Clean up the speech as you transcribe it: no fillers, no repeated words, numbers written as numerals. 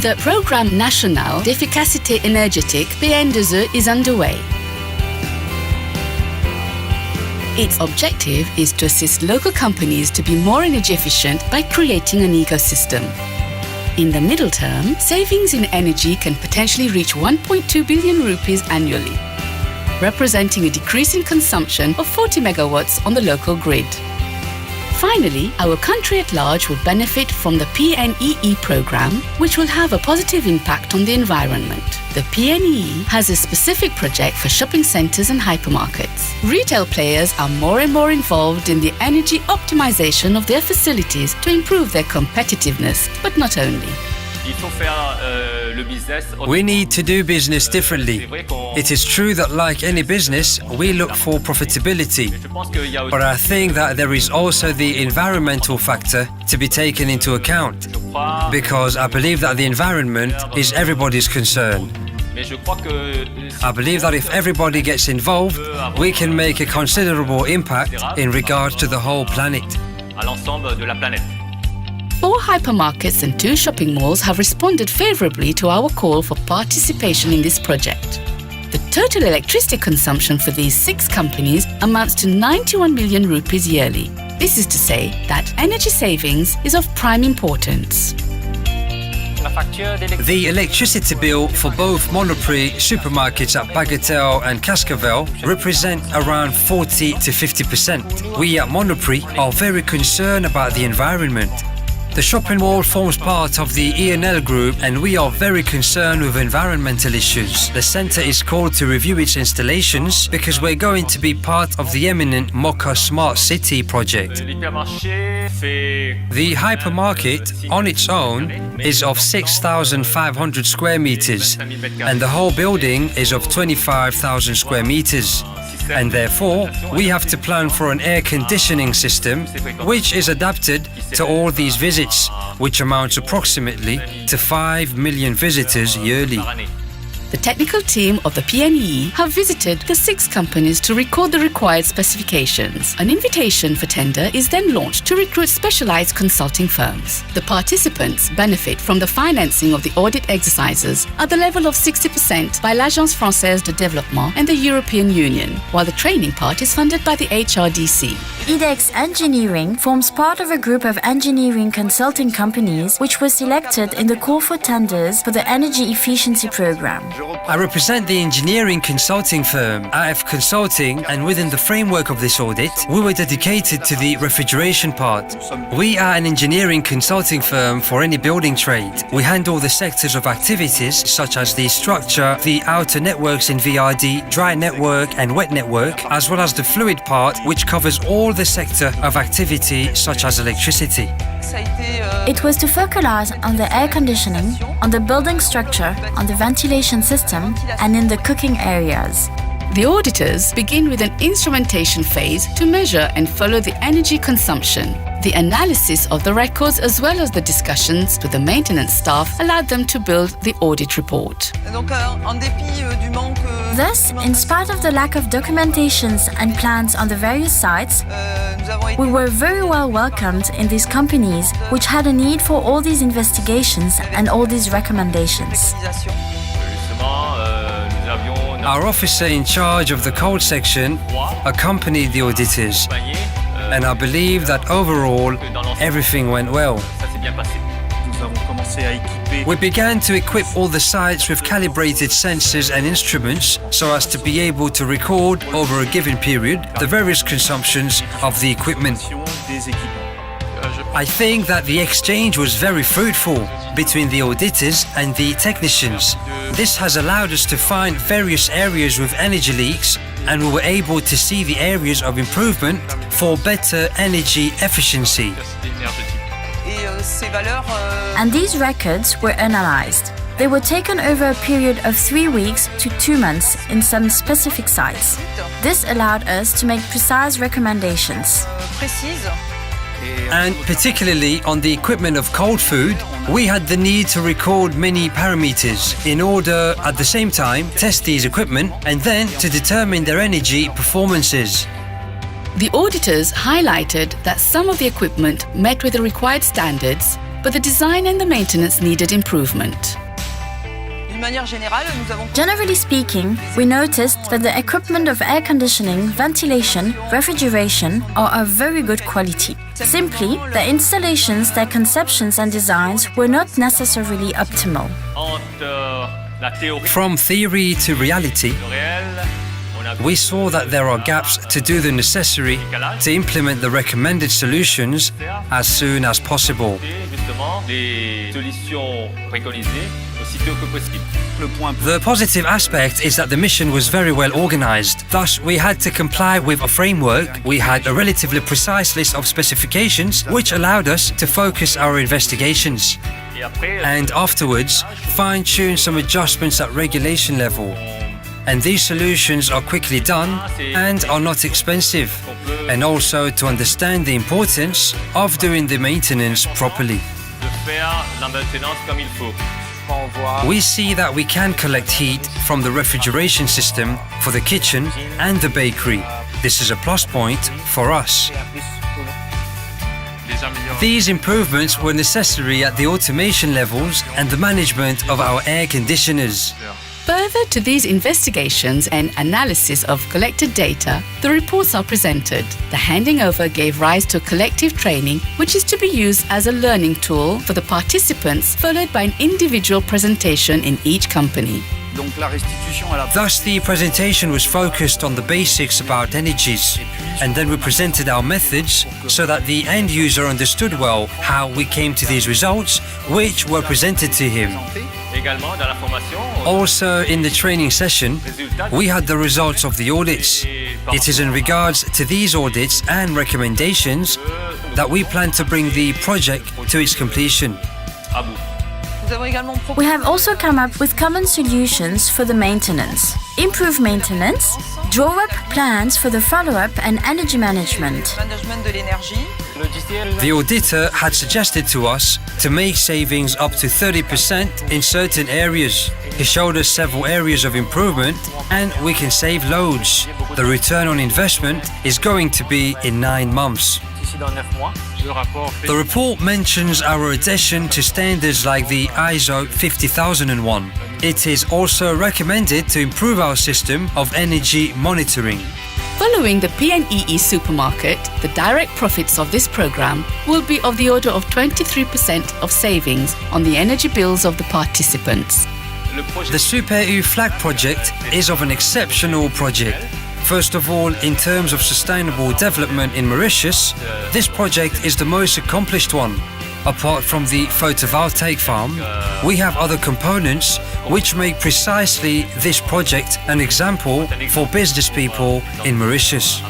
The Programme National d'Efficacité Énergétique PNEE is underway. Its objective is to assist local companies to be more energy efficient by creating an ecosystem. In the middle term, savings in energy can potentially reach 1.2 billion rupees annually, representing a decrease in consumption of 40 megawatts on the local grid. Finally, our country at large will benefit from the PNEE program, which will have a positive impact on the environment. The PNEE has a specific project for shopping centres and hypermarkets. Retail players are more and more involved in the energy optimization of their facilities to improve their competitiveness, but not only. We need to do business differently. It is true that like any business, we look for profitability. But I think that there is also the environmental factor to be taken into account, because I believe that the environment is everybody's concern. I believe that if everybody gets involved, we can make a considerable impact in regards to the whole planet. 4 hypermarkets and 2 shopping malls have responded favourably to our call for participation in this project. The total electricity consumption for these 6 companies amounts to 91 million rupees yearly. This is to say that energy savings is of prime importance. The electricity bill for both Monoprix supermarkets at Bagatelle and Cascavel represent around 40 to 50%. We at Monoprix are very concerned about the environment. The shopping mall forms part of the ENL group and we are very concerned with environmental issues. The centre is called to review its installations because we're going to be part of the eminent Mocha Smart City project. The hypermarket on its own is of 6,500 square meters and the whole building is of 25,000 square meters. And therefore, we have to plan for an air conditioning system which is adapted to all these visits, which amounts approximately to 5 million visitors yearly. The technical team of the PNEE have visited the 6 companies to record the required specifications. An invitation for tender is then launched to recruit specialized consulting firms. The participants benefit from the financing of the audit exercises at the level of 60% by l'Agence Française de Développement and the European Union, while the training part is funded by the HRDC. IDEX Engineering forms part of a group of engineering consulting companies which were selected in the call for tenders for the energy efficiency program. I represent the engineering consulting firm AF Consulting, and within the framework of this audit, we were dedicated to the refrigeration part. We are an engineering consulting firm for any building trade. We handle the sectors of activities such as the structure, the outer networks in VRD, dry network and wet network, as well as the fluid part, which covers all the sector of activity such as electricity. It was to focalize on the air conditioning, on the building structure, on the ventilation system, and in the cooking areas. The auditors begin with an instrumentation phase to measure and follow the energy consumption. The analysis of the records as well as the discussions with the maintenance staff allowed them to build the audit report. Thus, in spite of the lack of documentations and plans on the various sites, we were very well welcomed in these companies which had a need for all these investigations and all these recommendations. Our officer in charge of the cold section accompanied the auditors, and I believe that overall everything went well. We began to equip all the sites with calibrated sensors and instruments so as to be able to record over a given period the various consumptions of the equipment. I think that the exchange was very fruitful between the auditors and the technicians. This has allowed us to find various areas with energy leaks, and we were able to see the areas of improvement for better energy efficiency. And these records were analyzed. They were taken over a period of 3 weeks to 2 months in some specific sites. This allowed us to make precise recommendations. And particularly on the equipment of cold food, we had the need to record many parameters in order, at the same time, test these equipment and then to determine their energy performances. The auditors highlighted that some of the equipment met with the required standards but the design and the maintenance needed improvement. Generally speaking, we noticed that the equipment of air conditioning, ventilation, refrigeration are of very good quality. Simply, their installations, their conceptions and designs were not necessarily optimal. From theory to reality, we saw that there are gaps to do the necessary to implement the recommended solutions as soon as possible. The positive aspect is that the mission was very well organized. Thus, we had to comply with a framework. We had a relatively precise list of specifications, which allowed us to focus our investigations. And afterwards, fine-tune some adjustments at regulation level. And these solutions are quickly done and are not expensive. And also to understand the importance of doing the maintenance properly. We see that we can collect heat from the refrigeration system for the kitchen and the bakery. This is a plus point for us. These improvements were necessary at the automation levels and the management of our air conditioners. Further to these investigations and analysis of collected data, the reports are presented. The handing over gave rise to collective training, which is to be used as a learning tool for the participants, followed by an individual presentation in each company. Thus, the presentation was focused on the basics about energies, and then we presented our methods so that the end user understood well how we came to these results, which were presented to him. Also, in the training session, we had the results of the audits. It is in regards to these audits and recommendations that we plan to bring the project to its completion. We have also come up with common solutions for the maintenance. Improve maintenance, draw up plans for the follow-up and energy management. The auditor had suggested to us to make savings up to 30% in certain areas. He showed us several areas of improvement and we can save loads. The return on investment is going to be in 9 months. The report mentions our adhesion to standards like the ISO 50001. It is also recommended to improve our system of energy monitoring. Following the PNEE Supermarché, the direct profits of this program will be of the order of 23% of savings on the energy bills of the participants. The Super U flag project is of an exceptional project. First of all, in terms of sustainable development in Mauritius, this project is the most accomplished one. Apart from the photovoltaic farm, we have other components which make precisely this project an example for business people in Mauritius.